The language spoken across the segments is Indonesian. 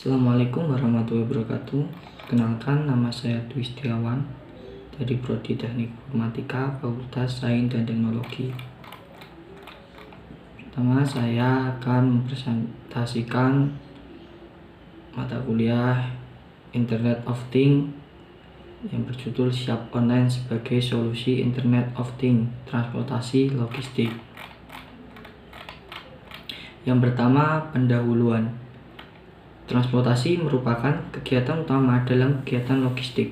Assalamualaikum warahmatullahi wabarakatuh. Kenalkan, nama saya Dwi Setiawan dari Prodi Teknik Informatika, Fakultas Sains dan Teknologi. Pertama, saya akan mempresentasikan mata kuliah Internet of Things yang berjudul Siap Online sebagai Solusi Internet of Things Transportasi Logistik. Yang pertama, pendahuluan. Transportasi merupakan kegiatan utama dalam kegiatan logistik,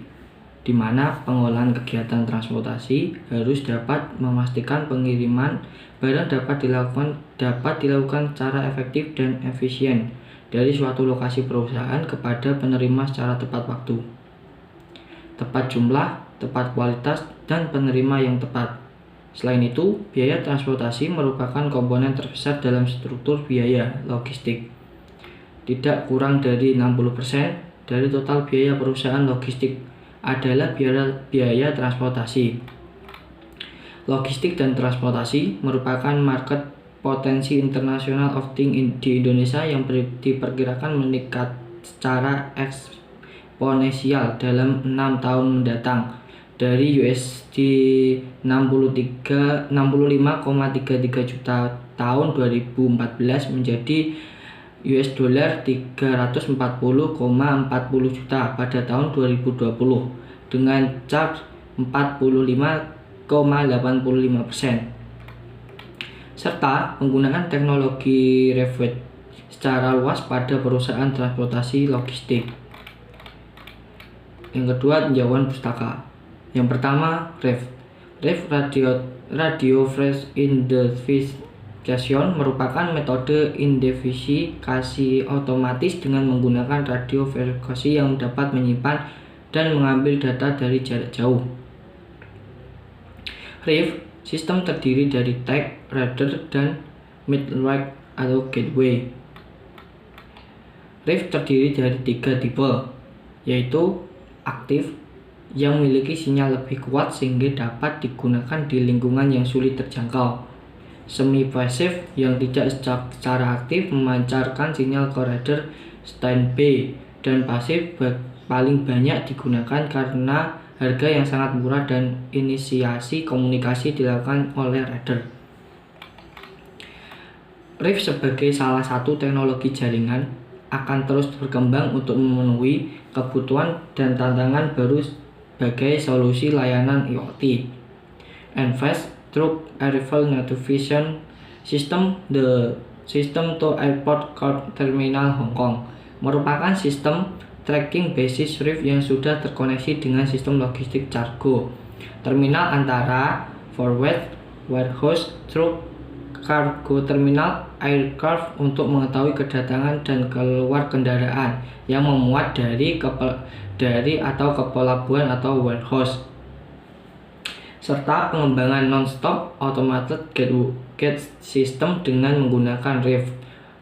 di mana pengolahan kegiatan transportasi harus dapat memastikan pengiriman barang dapat dilakukan secara efektif dan efisien dari suatu lokasi perusahaan kepada penerima secara tepat waktu, tepat jumlah, tepat kualitas, dan penerima yang tepat. Selain itu, biaya transportasi merupakan komponen terbesar dalam struktur biaya logistik. Tidak kurang dari 60% dari total biaya perusahaan logistik adalah biaya transportasi. Logistik dan transportasi merupakan market potensi internasional of things di Indonesia yang diperkirakan meningkat secara eksponensial dalam 6 tahun mendatang, dari USD 65,33 juta tahun 2014 menjadi US dollar 340,40 juta pada tahun 2020 dengan charge 45,85%, serta penggunaan teknologi REF secara luas pada perusahaan transportasi logistik. Yang kedua, tinjauan pustaka. Yang pertama, REF Radio Fresh Identification merupakan metode identifikasi otomatis dengan menggunakan radio frekuensi yang dapat menyimpan dan mengambil data dari jarak jauh. RIF sistem terdiri dari tag, radar, dan midway atau gateway. RIF terdiri dari 3 tipe, yaitu aktif, yang memiliki sinyal lebih kuat sehingga dapat digunakan di lingkungan yang sulit terjangkau; semi-pasif, yang tidak secara aktif memancarkan sinyal ke radar standby; dan pasif, paling banyak digunakan karena harga yang sangat murah dan inisiasi komunikasi dilakukan oleh radar. RIF sebagai salah satu teknologi jaringan akan terus berkembang untuk memenuhi kebutuhan dan tantangan baru sebagai solusi layanan IoT. Advanced Truck Arrival Notification System, the System to Airport Card Terminal Hong Kong, merupakan sistem tracking basis RIF yang sudah terkoneksi dengan sistem logistik cargo terminal antara forward warehouse, truck, cargo terminal, aircraft untuk mengetahui kedatangan dan keluar kendaraan yang memuat dari atau ke pelabuhan atau warehouse, serta pengembangan non-stop automated gate system dengan menggunakan RIF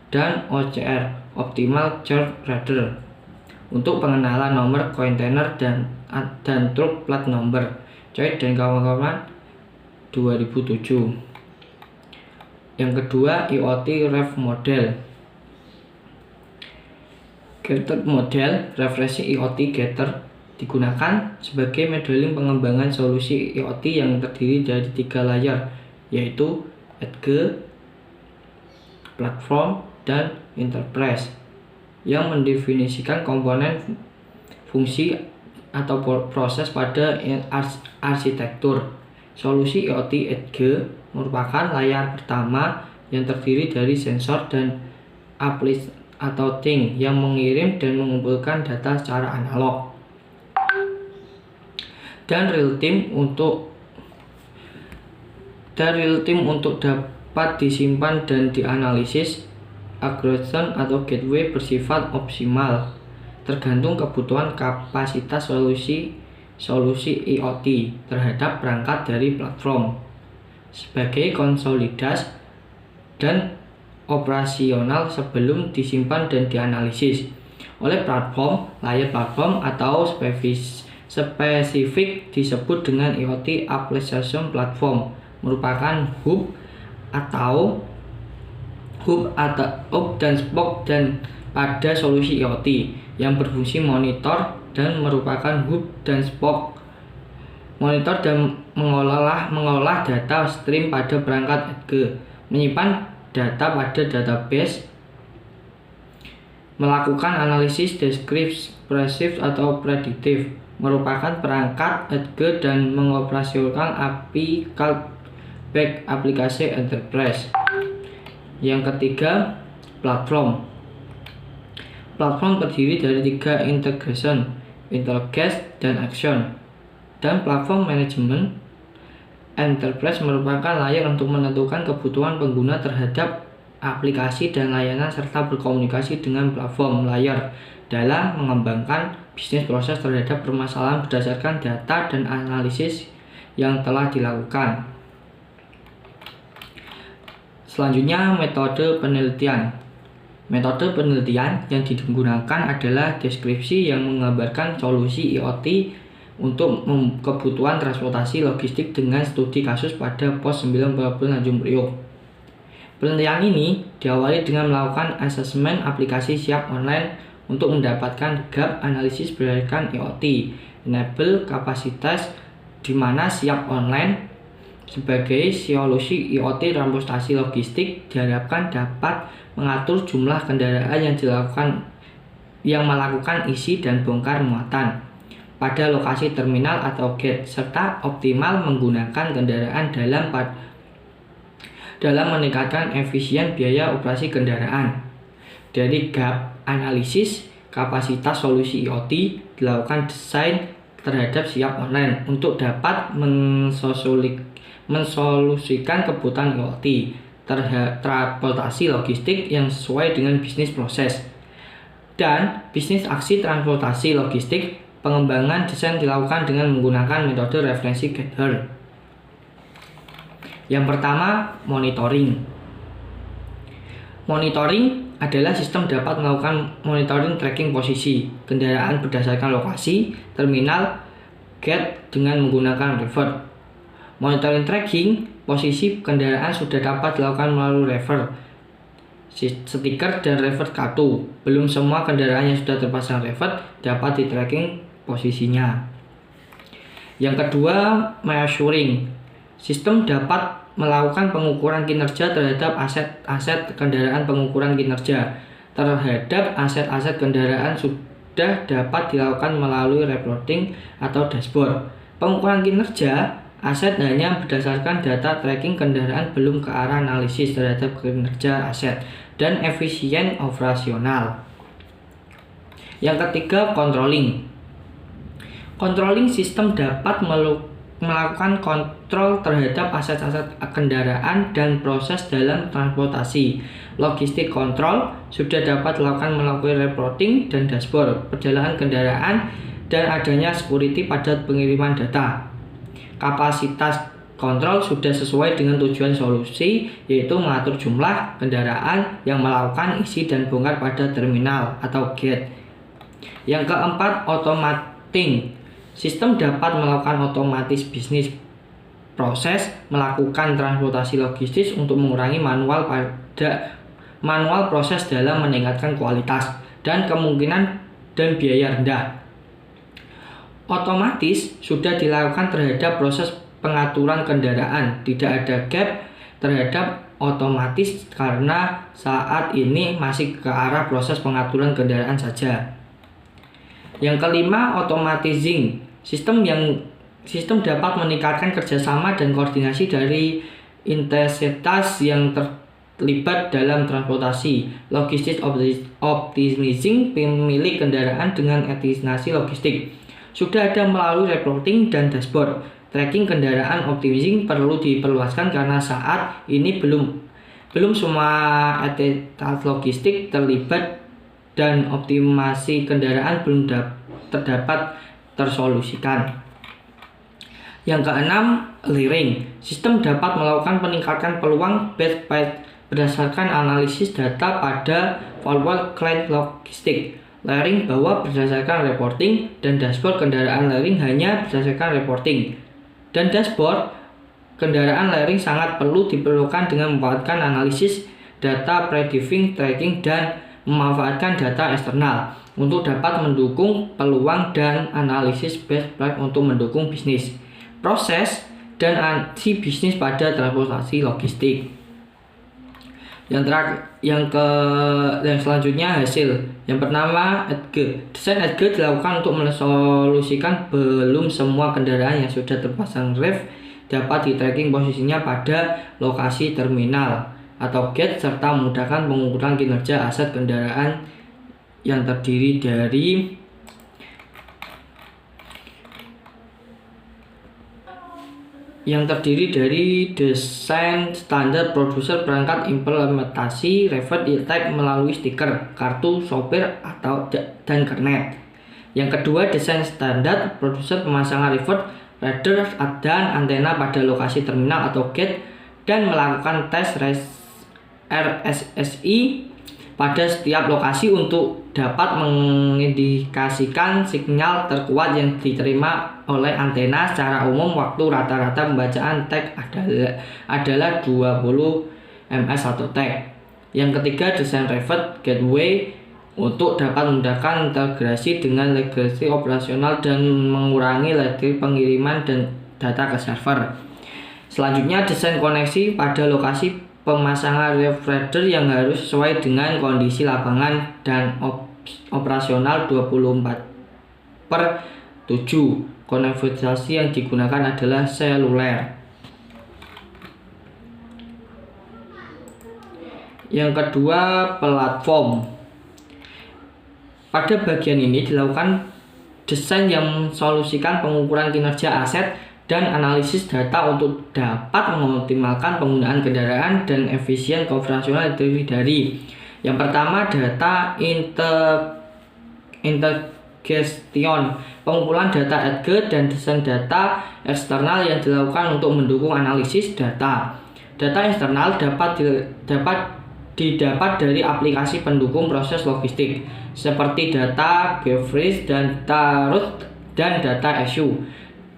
dan OCR (Optimal Charge Radar) untuk pengenalan nomor kontainer dan truk plat nomor. Choi dan kawan-kawan 2007. Yang kedua, IoT REF model. Gated model referensi IoT Gated digunakan sebagai modeling pengembangan solusi IoT yang terdiri dari 3 layer, yaitu Edge, Platform, dan Enterprise, yang mendefinisikan komponen, fungsi, atau proses pada arsitektur. Solusi IoT Edge merupakan layar pertama yang terdiri dari sensor dan aplikasi atau thing yang mengirim dan mengumpulkan data secara analog, dan real time untuk dapat disimpan dan dianalisis. Aggregation atau gateway bersifat opsimal, tergantung kebutuhan kapasitas solusi IoT terhadap perangkat dari platform sebagai konsolidasi dan operasional sebelum disimpan dan dianalisis oleh platform. Layer platform atau spesifik disebut dengan IoT Application Platform, merupakan hub dan spoke dan pada solusi IoT yang berfungsi monitor dan merupakan hub dan spoke. Monitor dan mengolah data stream pada perangkat edge, menyimpan data pada database, melakukan analisis deskriptif atau prediktif, merupakan perangkat edge dan mengoperasionalkan API callback aplikasi enterprise. Yang ketiga, platform. Platform terdiri dari 3 integration, interface, dan action. Dan platform management enterprise merupakan layer untuk menentukan kebutuhan pengguna terhadap aplikasi dan layanan serta berkomunikasi dengan platform layer dalam mengembangkan bisnis proses terhadap permasalahan berdasarkan data dan analisis yang telah dilakukan. Selanjutnya, metode penelitian. Metode penelitian yang digunakan adalah deskripsi yang menggambarkan solusi IoT untuk kebutuhan transportasi logistik dengan studi kasus pada pos 90 Tanjung Priok. Penelitian ini diawali dengan melakukan asesmen aplikasi siap online untuk mendapatkan gap analisis berdasarkan IoT, enable kapasitas di mana siap online sebagai solusi IoT transportasi logistik diharapkan dapat mengatur jumlah kendaraan yang melakukan isi dan bongkar muatan pada lokasi terminal atau gate, serta optimal menggunakan kendaraan dalam meningkatkan efisien biaya operasi kendaraan. Dari gap analisis kapasitas solusi IoT dilakukan desain terhadap siap online untuk dapat mensolusikan kebutuhan IoT transportasi logistik yang sesuai dengan bisnis proses dan bisnis aksi transportasi logistik. Pengembangan desain dilakukan dengan menggunakan metode referensi gather. Yang pertama, monitoring. Monitoring adalah sistem dapat melakukan monitoring tracking posisi kendaraan berdasarkan lokasi, terminal, gate dengan menggunakan revert. Monitoring tracking posisi kendaraan sudah dapat dilakukan melalui revert, stiker, dan revert kartu. Belum semua kendaraan yang sudah terpasang revert dapat di-tracking posisinya. Yang kedua, measuring. Sistem dapat melakukan pengukuran kinerja terhadap aset-aset kendaraan. Pengukuran kinerja terhadap aset-aset kendaraan sudah dapat dilakukan melalui reporting atau dashboard. Pengukuran kinerja aset hanya berdasarkan data tracking kendaraan, belum ke arah analisis terhadap kinerja aset dan efisien operasional. Yang ketiga, controlling. Controlling sistem dapat melakukan kontrol terhadap aset-aset kendaraan dan proses dalam transportasi. Logistik kontrol sudah dapat dilakukan melalui reporting dan dashboard perjalanan kendaraan dan adanya security pada pengiriman data. Kapasitas kontrol sudah sesuai dengan tujuan solusi, yaitu mengatur jumlah kendaraan yang melakukan isi dan bongkar pada terminal atau gate. Yang keempat, automating. Sistem dapat melakukan otomatis bisnis proses, melakukan transportasi logistis untuk mengurangi manual proses dalam meningkatkan kualitas dan kemungkinan dan biaya rendah. Otomatis sudah dilakukan terhadap proses pengaturan kendaraan, tidak ada gap terhadap otomatis karena saat ini masih ke arah proses pengaturan kendaraan saja. Yang kelima, automatizing. Sistem dapat meningkatkan kerjasama dan koordinasi dari entitas yang terlibat dalam transportasi. Logistik optimizing pemilik kendaraan dengan estimasi logistik sudah ada melalui reporting dan dashboard. Tracking kendaraan optimizing perlu diperluaskan karena saat ini belum semua entitas logistik terlibat dan optimasi kendaraan belum terdapat tersolusikan. Yang keenam, layering. Sistem dapat melakukan peningkatan peluang best price berdasarkan analisis data pada forward client logistik. Layering bahwa berdasarkan reporting dan dashboard kendaraan layering hanya berdasarkan reporting dan dashboard kendaraan layering sangat perlu diperlukan dengan memanfaatkan analisis data predicting, tracking, dan memanfaatkan data eksternal untuk dapat mendukung peluang dan analisis best practice untuk mendukung bisnis, proses, dan aksi bisnis pada transportasi logistik. Yang selanjutnya hasil. Yang pertama, EDGE. Desain EDGE dilakukan untuk mensolusikan belum semua kendaraan yang sudah terpasang ref dapat di-tracking posisinya pada lokasi terminal atau gate, serta memudahkan pengukuran kinerja aset kendaraan yang terdiri dari desain, standar, produser, perangkat, implementasi, revert, e-tag melalui stiker, kartu sopir dan kernet. Yang kedua, desain, standar, produser, pemasangan revert, radar dan antena pada lokasi terminal atau gate, dan melakukan tes RSSI pada setiap lokasi untuk dapat mengindikasikan sinyal terkuat yang diterima oleh antena. Secara umum, waktu rata-rata pembacaan tag adalah 20 ms atau tag. Yang ketiga, desain revert gateway untuk dapat memudahkan integrasi dengan legacy operasional dan mengurangi lagi pengiriman dan data ke server. Selanjutnya, desain koneksi pada lokasi pemasangan refrigerator yang harus sesuai dengan kondisi lapangan dan operasional 24/7. Konektivitas yang digunakan adalah seluler. Yang kedua, platform. Pada bagian ini dilakukan desain yang mensolusikan pengukuran kinerja aset dan analisis data untuk dapat mengoptimalkan penggunaan kendaraan dan efisien operasional dari yang pertama, data integration, pengumpulan data EDGE dan desain data eksternal yang dilakukan untuk mendukung analisis data. Data eksternal dapat didapat dari aplikasi pendukung proses logistik seperti data Geofreeze dan data route dan data issue,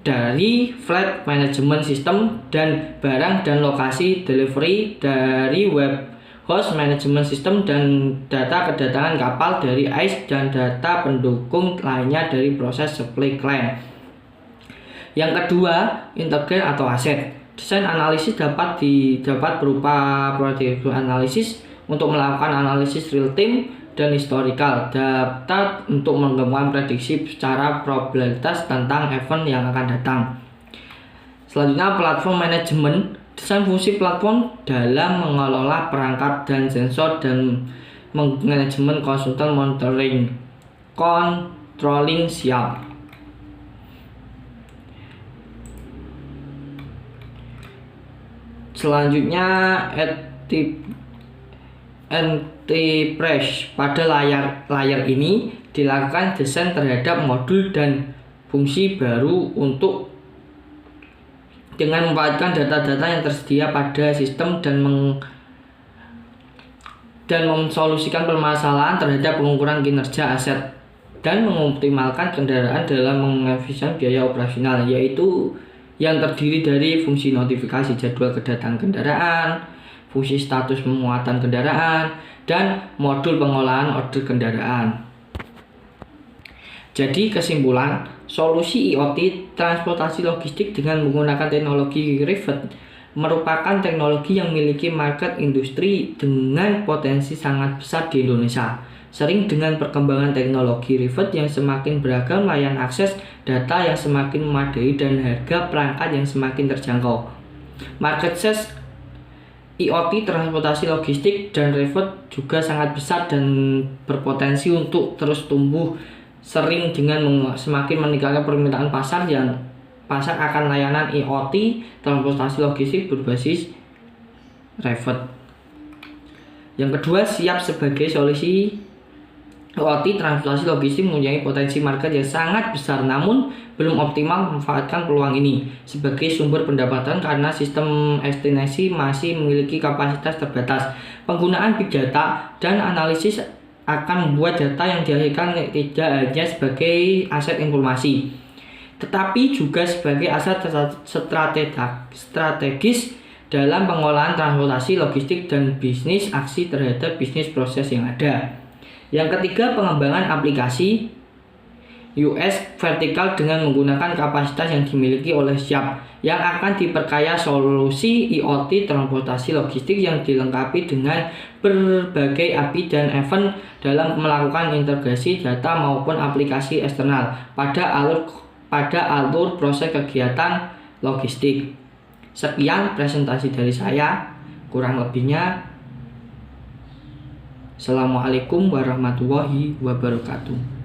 dari fleet management system dan barang dan lokasi delivery, dari warehouse management system dan data kedatangan kapal, dari ICE dan data pendukung lainnya dari proses supply chain. Yang kedua, integrate atau aset. Desain analisis dapat berupa predictive analysis untuk melakukan analisis real time dan historical data untuk mengembangkan prediksi secara probabilitas tentang event yang akan datang. Selanjutnya, platform management. Desain fungsi platform dalam mengelola perangkat dan sensor dan manajemen konsultan monitoring controlling siap. Selanjutnya, enterprise. Pada layar ini dilakukan desain terhadap modul dan fungsi baru dengan memanfaatkan data-data yang tersedia pada sistem dan mensolusikan permasalahan terhadap pengukuran kinerja aset dan mengoptimalkan kendaraan dalam mengefisienkan biaya operasional, yaitu yang terdiri dari fungsi notifikasi jadwal kedatangan kendaraan, fungsi status pemuatan kendaraan, dan modul pengolahan order kendaraan. Jadi kesimpulan, solusi IoT transportasi logistik dengan menggunakan teknologi revert merupakan teknologi yang memiliki market industri dengan potensi sangat besar di Indonesia. Sering dengan perkembangan teknologi revert yang semakin beragam, layanan akses data yang semakin memadai, dan harga perangkat yang semakin terjangkau, market size IoT transportasi logistik dan revert juga sangat besar dan berpotensi untuk terus tumbuh sering dengan semakin meningkatnya permintaan pasar akan layanan IoT transportasi logistik berbasis revert. Yang kedua, siap sebagai solusi IoT transportasi logistik mempunyai potensi market yang sangat besar, namun belum optimal memanfaatkan peluang ini sebagai sumber pendapatan karena sistem estimasi masih memiliki kapasitas terbatas. Penggunaan big data dan analisis akan membuat data yang dihasilkan tidak hanya sebagai aset informasi, tetapi juga sebagai aset strategis dalam pengolahan transportasi logistik dan bisnis aksi terhadap bisnis proses yang ada. Yang ketiga, pengembangan aplikasi US vertikal dengan menggunakan kapasitas yang dimiliki oleh Sharp yang akan diperkaya solusi IoT transportasi logistik yang dilengkapi dengan berbagai API dan event dalam melakukan integrasi data maupun aplikasi eksternal pada alur proses kegiatan logistik. Sekian presentasi dari saya, kurang lebihnya Assalamualaikum warahmatullahi wabarakatuh.